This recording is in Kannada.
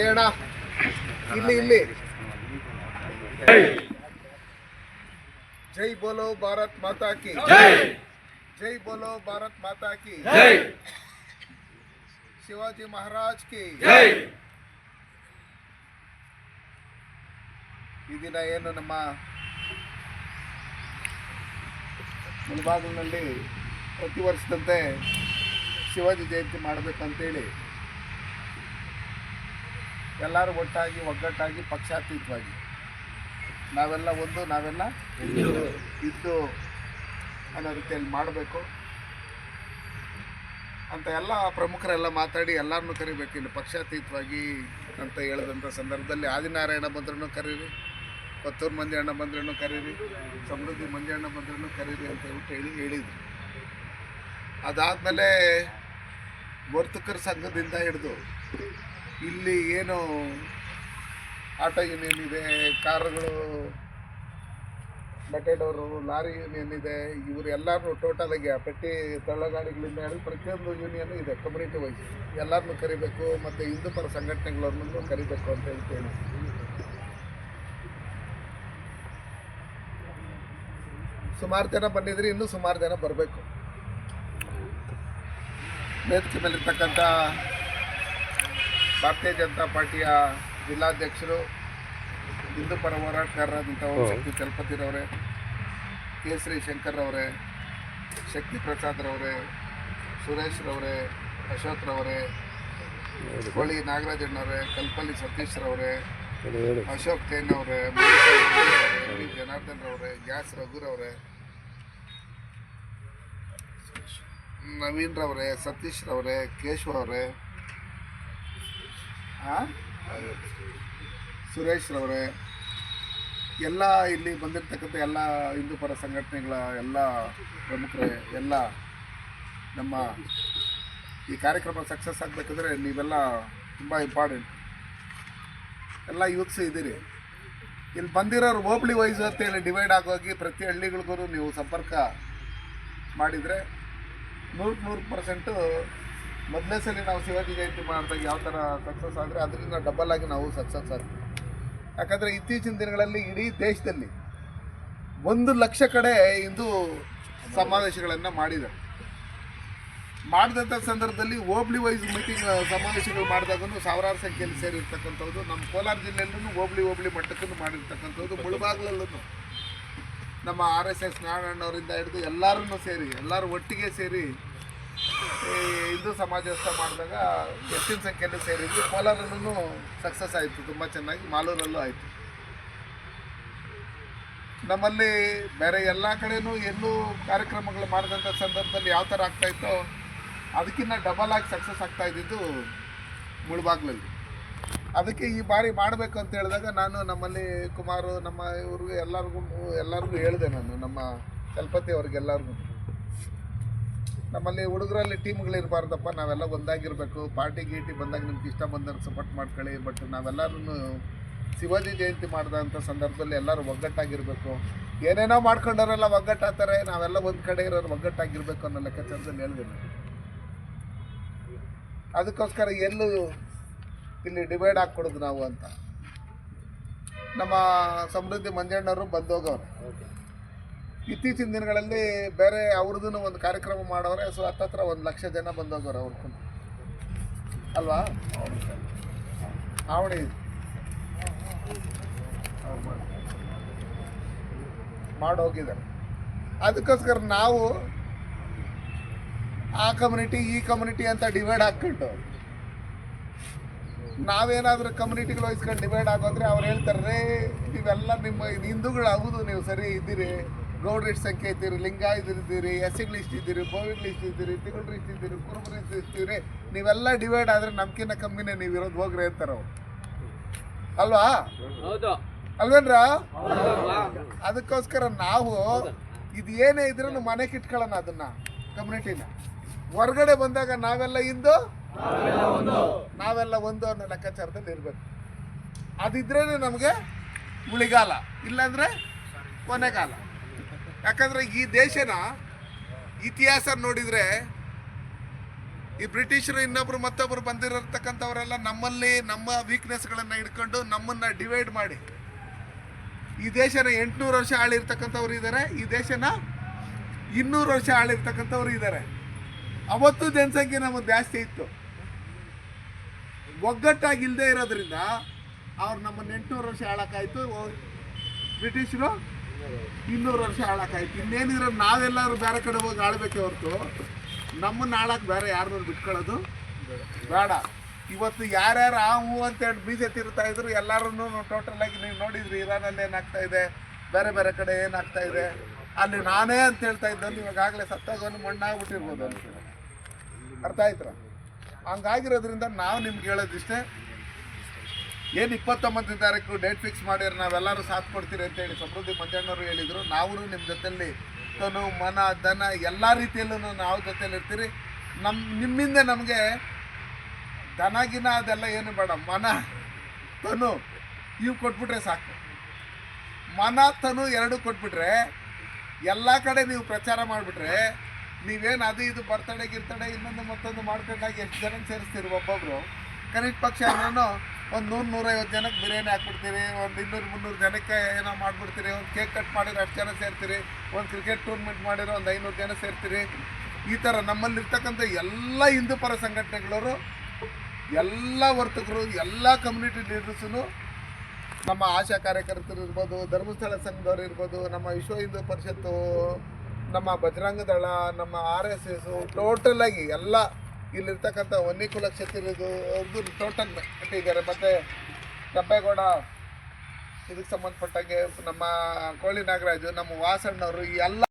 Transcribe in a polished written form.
ಏಣ ಇಲ್ಲಿ ಇಲ್ಲಿ जय बोलो भारत माता की जय। जय बोलो भारत माता की जय। शिवाजी महाराज की जय। ಈ ದಿನ ಏನು ನಮ್ಮ ಮುಳಬಾಗಿಲಿನಲ್ಲಿ ಪ್ರತಿ ವರ್ಷದಂತೆ ಶಿವಾಜಿ ಜಯಂತಿ ಮಾಡಬೇಕಂತೇಳಿ ಎಲ್ಲರೂ ಒಟ್ಟಾಗಿ ಒಗ್ಗಟ್ಟಾಗಿ ಪಕ್ಷಾತೀತವಾಗಿ ನಾವೆಲ್ಲ ಒಂದು ನಾವೆಲ್ಲ ಇದ್ದು ಅನ್ನೋ ರೀತಿಯಲ್ಲಿ ಮಾಡಬೇಕು ಅಂತ ಎಲ್ಲ ಪ್ರಮುಖರೆಲ್ಲ ಮಾತಾಡಿ ಎಲ್ಲರನ್ನೂ ಕರಿಬೇಕು. ಇಲ್ಲಿ ಪಕ್ಷಾತೀತವಾಗಿ ಅಂತ ಹೇಳಿದಂಥ ಸಂದರ್ಭದಲ್ಲಿ ಆದಿನಾರಾಯಣ ಬಂದ್ರೂ ಕರೀರಿ, ಕೊತ್ತೂರು ಮಂಜಣ್ಣ ಬಂದ್ರೂ ಕರೀರಿ, ಸಮೃದ್ಧಿ ಮಂಜಣ್ಣ ಬಂದ್ರೂ ಕರೀರಿ ಅಂತ ಹೇಳ್ಬಿಟ್ಟು ಹೇಳಿದ್ರು. ಅದಾದಮೇಲೆ ವರ್ತಕರ ಸಂಘದಿಂದ ಹಿಡಿದು ಇಲ್ಲಿ ಏನು ಆಟೋ ಯೂನಿಯನ್ ಇದೆ, ಕಾರುಗಳು ಬಟ್ಟೆಡವರು, ಲಾರಿ ಯೂನಿಯನ್ ಇದೆ, ಇವರು ಎಲ್ಲರೂ ಟೋಟಲಾಗಿ ಆ ಪೆಟ್ಟಿ ತಳ್ಳಗಾಡಿಗಳಿಂದ ಹಿಡಿದು ಪ್ರತಿಯೊಂದು ಯೂನಿಯನ್ ಇದೆ ಕಮ್ಯುನಿಟಿ ವೈಸ್ ಎಲ್ಲರನ್ನೂ ಕರಿಬೇಕು. ಮತ್ತು ಹಿಂದೂ ಪರ ಸಂಘಟನೆಗಳನ್ನೂ ಕರಿಬೇಕು ಅಂತ ಹೇಳಿ ಸುಮಾರು ಜನ ಬಂದಿದ್ರಿ, ಇನ್ನೂ ಸುಮಾರು ಜನ ಬರಬೇಕು. ವೇದಿಕೆ ಮೇಲಿರ್ತಕ್ಕಂಥ ಭಾರತೀಯ ಜನತಾ ಪಾರ್ಟಿಯ ಜಿಲ್ಲಾಧ್ಯಕ್ಷರು, ಹಿಂದೂ ಪರ ಹೋರಾಟಗಾರರಾದಂಥ ಶಕ್ತಿ ಚಲಪತಿರವರೇ, ಕೇಸರಿ ಶಂಕರ್ರವರೇ, ಶಕ್ತಿ ಪ್ರಸಾದ್ರವರೇ, ಸುರೇಶ್ರವರೇ, ಅಶೋಕ್ರವರೇ, ಹೋಳಿ ನಾಗರಾಜಣ್ಣವರೇ, ಕಲ್ಪಲ್ಲಿ ಸತೀಶ್ರವರೇ, ಅಶೋಕ್ ಜೈನ್ ಅವರೇ, ಜನಾರ್ದನ್ ರವರೇ, ಗ್ಯಾಸ್ ರಘುರವರೇ, ನವೀನ್ ರವರೇ, ಸತೀಶ್ ರವರೇ, ಕೇಶವ್ ಅವರೇ, ಸುರೇಶ್ ರವರೇ, ಎಲ್ಲ ಇಲ್ಲಿ ಬಂದಿರತಕ್ಕಂಥ ಎಲ್ಲ ಹಿಂದೂ ಪರ ಸಂಘಟನೆಗಳ ಎಲ್ಲ ಪ್ರಮುಖರೇ, ಎಲ್ಲ ನಮ್ಮ ಈ ಕಾರ್ಯಕ್ರಮ ಸಕ್ಸಸ್ ಆಗಬೇಕಂದ್ರೆ ನೀವೆಲ್ಲ ತುಂಬ ಇಂಪಾರ್ಟೆಂಟ್. ಎಲ್ಲ ಯೂತ್ಸ್ ಇದ್ದೀರಿ. ಇಲ್ಲಿ ಬಂದಿರೋರು ಹೋಬಳಿ ವೈಸ್ ಅಂತೇಳಿ ಡಿವೈಡ್ ಆಗೋಗಿ ಪ್ರತಿ ಹಳ್ಳಿಗಳಿಗೂ ನೀವು ಸಂಪರ್ಕ ಮಾಡಿದರೆ 100% ಮೊದಲನೇ ಸಲ ನಾವು ಶಿವಾಜಿ ಜಯಂತಿ ಮಾಡಿದಾಗ ಯಾವ ಥರ ಸಕ್ಸಸ್ ಆದರೆ ಅದರಿಂದ ಡಬಲ್ ಆಗಿ ನಾವು ಸಕ್ಸಸ್ ಆಗ್ತೀವಿ. ಯಾಕಂದರೆ ಇತ್ತೀಚಿನ ದಿನಗಳಲ್ಲಿ ಇಡೀ ದೇಶದಲ್ಲಿ 1 ಲಕ್ಷ ಕಡೆ ಹಿಂದೂ ಸಮಾವೇಶಗಳನ್ನು ಮಾಡಿದಂಥ ಸಂದರ್ಭದಲ್ಲಿ ಹೋಬಳಿ ವೈಸ್ ಮೀಟಿಂಗ್ ಸಮಾವೇಶಗಳು ಮಾಡಿದಾಗೂ ಸಾವಿರಾರು ಸಂಖ್ಯೆಯಲ್ಲಿ ಸೇರಿರ್ತಕ್ಕಂಥದ್ದು. ನಮ್ಮ ಕೋಲಾರ ಜಿಲ್ಲೆಯಲ್ಲೂ ಹೋಬಳಿ ಮಟ್ಟಕ್ಕೂ ಮಾಡಿರ್ತಕ್ಕಂಥದ್ದು. ಮುಳಬಾಗಿಲಲ್ಲೂ ನಮ್ಮ RSS ನಾರಾಯಣವರಿಂದ ಹಿಡಿದು ಎಲ್ಲರೂ ಒಟ್ಟಿಗೆ ಸೇರಿ ಹಿಂದೂ ಸಮಾಜಸ್ಥ ಮಾಡಿದಾಗ ಹೆಚ್ಚಿನ ಸಂಖ್ಯೆಯಲ್ಲಿ ಸೇರಿದ್ವಿ. ಕೋಲಾರಲ್ಲೂ ಸಕ್ಸಸ್ ಆಯಿತು, ತುಂಬ ಚೆನ್ನಾಗಿ. ಮಾಲೂರಲ್ಲೂ ಆಯಿತು. ನಮ್ಮಲ್ಲಿ ಬೇರೆ ಎಲ್ಲ ಕಡೆಯೂ ಎಲ್ಲೂ ಕಾರ್ಯಕ್ರಮಗಳು ಮಾಡಿದಂಥ ಸಂದರ್ಭದಲ್ಲಿ ಯಾವ ಥರ ಆಗ್ತಾಯಿತ್ತೋ ಅದಕ್ಕಿಂತ ಡಬಲ್ ಆಗಿ ಸಕ್ಸಸ್ ಆಗ್ತಾ ಇದ್ದಿದ್ದು ಮುಳಬಾಗ್ಲಲ್ಲಿ. ಅದಕ್ಕೆ ಈ ಬಾರಿ ಮಾಡಬೇಕು ಅಂತ ಹೇಳಿದಾಗ ನಾನು ನಮ್ಮಲ್ಲಿ ಕುಮಾರು ನಮ್ಮ ಇವ್ರಿಗೆ ಎಲ್ಲರಿಗೂ ಹೇಳಿದೆ. ನಾನು ನಮ್ಮ ಚಲಪತಿ ಅವ್ರಿಗೆಲ್ಲರಿಗೂ ನಮ್ಮಲ್ಲಿ ಹುಡುಗರಲ್ಲಿ ಟೀಮ್ಗಳಿರಬಾರ್ದಪ್ಪ, ನಾವೆಲ್ಲ ಒಂದಾಗಿರಬೇಕು. ಪಾರ್ಟಿ ಗೀಟಿ ಬಂದಾಗ ನಿಮ್ಗೆ ಇಷ್ಟ ಬಂದವ್ರಿಗೆ ಸಪೋರ್ಟ್ ಮಾಡ್ಕೊಳ್ಳಿ. ಬಟ್ ನಾವೆಲ್ಲರೂ ಶಿವಾಜಿ ಜಯಂತಿ ಮಾಡಿದಂಥ ಸಂದರ್ಭದಲ್ಲಿ ಎಲ್ಲರೂ ಒಗ್ಗಟ್ಟಾಗಿರಬೇಕು. ಏನೇನೋ ಮಾಡ್ಕೊಂಡವರೆಲ್ಲ ಒಗ್ಗಟ್ಟಾಗ್ತಾರೆ, ನಾವೆಲ್ಲ ಒಂದು ಕಡೆ ಇರೋರು ಒಗ್ಗಟ್ಟಾಗಿರಬೇಕು ಅನ್ನೋ ಲೆಕ್ಕಾಚಾರದಲ್ಲಿ ಹೇಳಿದೆ. ಅದಕ್ಕೋಸ್ಕರ ಎಲ್ಲೂ ಇಲ್ಲಿ ಡಿವೈಡ್ ಹಾಕ್ಕೊಡೋದು ನಾವು ಅಂತ ನಮ್ಮ ಸಮೃದ್ಧಿ ಮಂಜಣ್ಣವರು ಬಂದೋಗವ್ರೆ. ಇತ್ತೀಚಿನ ದಿನಗಳಲ್ಲಿ ಬೇರೆ ಅವ್ರದ್ದು ಒಂದು ಕಾರ್ಯಕ್ರಮ ಮಾಡವ್ರೆ. ಸೊ ಹತ್ತತ್ರ 1 ಲಕ್ಷ ಜನ ಬಂದೋಗವ್ರೆ ಅವ್ರ ಅಲ್ವಾ. ಆವಣೆ ಮಾಡೋಗಿದ್ದಾರೆ. ಅದಕ್ಕೋಸ್ಕರ ನಾವು ಆ ಕಮ್ಯುನಿಟಿ ಈ ಕಮ್ಯುನಿಟಿ ಅಂತ ಡಿವೈಡ್ ಹಾಕ್ಕೊಂಡು ನಾವೇನಾದರೂ ಕಮ್ಯುನಿಟಿಗಳು ವಹಿಸ್ಕೊಂಡು ಡಿವೈಡ್ ಆಗೋದ್ರೆ ಅವ್ರು ಹೇಳ್ತಾರೆ, ನೀವೆಲ್ಲ ನಿಮ್ಮ ಹಿಂದೂಗಳು ಹೌದು, ನೀವು ಸರಿ ಇದ್ದೀರಿ, ಗೌಡ್ರ ಇಷ್ಟು ಸಂಖ್ಯೆ ಇದ್ದೀರಿ, ಲಿಂಗಾಯತರು ಇದ್ದೀರಿ, ಎಸ್ಸಿಗಳು ಇಷ್ಟು ಇದ್ದೀರಿ, ಬೋವಿಗಳು ಇಷ್ಟು ಇದ್ದೀರಿ, ತಿಂಗಳು ಇಷ್ಟು ಇದ್ದೀರಿ, ಕುರುಬರು ಇಷ್ಟು ಇರ್ತೀರಿ, ನೀವೆಲ್ಲ ಡಿವೈಡ್ ಆದರೆ ನಮ್ಕಿನ್ನ ಕಮ್ಮಿನೇ ನೀವು ಇರೋದು ಹೋಗ್ರಿ ಅಂತಾರೆ ಅವ್ರು. ಅಲ್ವಾ? ಅಲ್ವೇನ್ರ? ಅದಕ್ಕೋಸ್ಕರ ನಾವು ಇದು ಏನೇ ಇದ್ರೂ ಮನೆಗೆ ಇಟ್ಕೊಳ್ಳೋಣ ಅದನ್ನು, ಕಮ್ಯುನಿಟಿನ. ಹೊರಗಡೆ ಬಂದಾಗ ನಾವೆಲ್ಲ ಹಿಂದೂ, ನಾವೆಲ್ಲ ಒಂದು ಅನ್ನೋ ಲೆಕ್ಕಾಚಾರದಲ್ಲಿ ಇರಬೇಕು. ಅದಿದ್ರೇ ನಮಗೆ ಉಳಿಗಾಲ, ಇಲ್ಲಾಂದರೆ ಕೊನೆಗಾಲ. ಯಾಕಂದರೆ ಈ ದೇಶನ ಇತಿಹಾಸ ನೋಡಿದರೆ ಈ ಬ್ರಿಟಿಷರು ಇನ್ನೊಬ್ರು ಮತ್ತೊಬ್ರು ಬಂದಿರತಕ್ಕಂಥವರೆಲ್ಲ ನಮ್ಮಲ್ಲಿ ನಮ್ಮ ವೀಕ್ನೆಸ್ಗಳನ್ನು ಹಿಡ್ಕೊಂಡು ನಮ್ಮನ್ನು ಡಿವೈಡ್ ಮಾಡಿ ಈ ದೇಶನ 800 ವರ್ಷ ಆಳಿರ್ತಕ್ಕಂಥವ್ರು ಇದ್ದಾರೆ, ಈ ದೇಶನ 200 ವರ್ಷ ಆಳಿರ್ತಕ್ಕಂಥವ್ರು ಇದ್ದಾರೆ. ಅವತ್ತು ಜನಸಂಖ್ಯೆ ನಮಗೆ ಜಾಸ್ತಿ ಇತ್ತು. ಒಗ್ಗಟ್ಟಾಗಿ ಇಲ್ಲದೆ ಇರೋದ್ರಿಂದ ಅವ್ರು ನಮ್ಮನ್ನು 800 ವರ್ಷ ಆಳಕ್ಕಾಯ್ತು, ಬ್ರಿಟಿಷರು 200 ವರ್ಷ ಆಳಕ್ಕಾಯ್ತು. ಇನ್ನೇನಿರೋ ನಾವೆಲ್ಲರೂ ಬೇರೆ ಕಡೆ ಹೋಗಿ ಆಳ್ಬೇಕೆ ಹೊರತು ನಮ್ಮನ್ನು ಆಳಕ್ಕೆ ಬೇರೆ ಯಾರನ್ನೂ ಬಿಟ್ಕೊಳ್ಳೋದು ಬೇಡ. ಇವತ್ತು ಯಾರ್ಯಾರು ಆ ಹೂ ಅಂತೇಳಿ ಬೀಜ ತಿರುತ್ತಾ ಇದ್ರು ಎಲ್ಲರೂ ಟೋಟಲಾಗಿ ನೀವು ನೋಡಿದ್ರಿ ಇರಾನಲ್ಲಿ ಏನಾಗ್ತಾ ಇದೆ, ಬೇರೆ ಬೇರೆ ಕಡೆ ಏನಾಗ್ತಾ ಇದೆ. ಅಲ್ಲಿ ನಾನೇ ಅಂತ ಹೇಳ್ತಾ ಇದ್ದವನು ಇವಾಗಲೇ ಸತ್ತಾಗವನು ಮಣ್ಣಾಗ್ಬಿಟ್ಟಿರ್ಬೋದು ಅಂತ. ಅರ್ಥ ಆಯ್ತರ? ಹಂಗಾಗಿರೋದ್ರಿಂದ ನಾವು ನಿಮ್ಗೆ ಹೇಳೋದಿಷ್ಟೇ, ಏನು 29ನೇ ತಾರೀಕು ಡೇಟ್ ಫಿಕ್ಸ್ ಮಾಡಿದ್ರೆ ನಾವೆಲ್ಲರೂ ಸಾಥ್ ಕೊಡ್ತೀರಿ ಅಂತೇಳಿ ಸಮೃದ್ಧಿ ಮಂಜಣ್ಣವರು ಹೇಳಿದರು. ನಾವು ನಿಮ್ಮ ಜೊತೆಯಲ್ಲಿ ತನು ಮನ ಧನ ಎಲ್ಲ ರೀತಿಯಲ್ಲೂ ನಾವು ಜೊತೆಯಲ್ಲಿ ಇರ್ತೀರಿ. ನಿಮ್ಮಿಂದ ನಮಗೆ ದನಗಿನ ಅದೆಲ್ಲ ಏನು ಬೇಡ, ಮನ ತನು ಇವು ಕೊಟ್ಬಿಟ್ರೆ ಸಾಕು. ಮನ ತನು ಎರಡು ಕೊಟ್ಬಿಟ್ರೆ ಎಲ್ಲ ಕಡೆ ನೀವು ಪ್ರಚಾರ ಮಾಡಿಬಿಟ್ರೆ ನೀವೇನು ಅದು ಇದು ಬರ್ತಡೇ ಗಿರ್ತಡೇ ಇನ್ನೊಂದು ಮತ್ತೊಂದು ಮಾಡ್ಕೊಂಡಾಗ ಎಷ್ಟು ಜನಕ್ಕೆ ಸೇರಿಸ್ತೀರಿ? ಒಬ್ಬೊಬ್ಬರು ಕನಿಷ್ಠ ಪಕ್ಷ ಏನೋ ಒಂದು 100-150 ಜನಕ್ಕೆ ಬಿರಿಯಾನಿ ಹಾಕ್ಬಿಡ್ತೀರಿ, ಒಂದು 200-300 ಜನಕ್ಕೆ ಏನೋ ಮಾಡಿಬಿಡ್ತೀರಿ, ಒಂದು ಕೇಕ್ ಕಟ್ ಮಾಡಿರೋ 10 ಜನ ಸೇರ್ತೀರಿ, ಒಂದು ಕ್ರಿಕೆಟ್ ಟೂರ್ನಮೆಂಟ್ ಮಾಡಿರೋ ಒಂದು 500 ಜನ ಸೇರ್ತೀರಿ. ಈ ಥರ ನಮ್ಮಲ್ಲಿರ್ತಕ್ಕಂಥ ಎಲ್ಲ ಹಿಂದೂ ಪರ ಸಂಘಟನೆಗಳವರು, ಎಲ್ಲ ವರ್ತಕರು, ಎಲ್ಲ ಕಮ್ಯುನಿಟಿ ಲೀಡರ್ಸು, ನಮ್ಮ ಆಶಾ ಕಾರ್ಯಕರ್ತರು ಇರ್ಬೋದು, ಧರ್ಮಸ್ಥಳ ಸಂಘದವ್ರು ಇರ್ಬೋದು, ನಮ್ಮ ವಿಶ್ವ ಹಿಂದೂ ಪರಿಷತ್ತು, ನಮ್ಮ ಬಜರಂಗ ದಳ, ನಮ್ಮ RSS, ಟೋಟಲಾಗಿ ಎಲ್ಲ ಇಲ್ಲಿರ್ತಕ್ಕಂಥ ವನ್ನಿಕುಲ ಕ್ಷತ್ರಿಯರು ಅವ್ರದ್ದು ಟೋಟಲ್ ಇದ್ದಾರೆ. ಮತ್ತು ಕೆಂಪೇಗೌಡ ಇದಕ್ಕೆ ಸಂಬಂಧಪಟ್ಟಂಗೆ ನಮ್ಮ ಕೋಳಿ ನಾಗರಾಜು, ನಮ್ಮ ವಾಸಣ್ಣವರು, ಈ ಎಲ್ಲ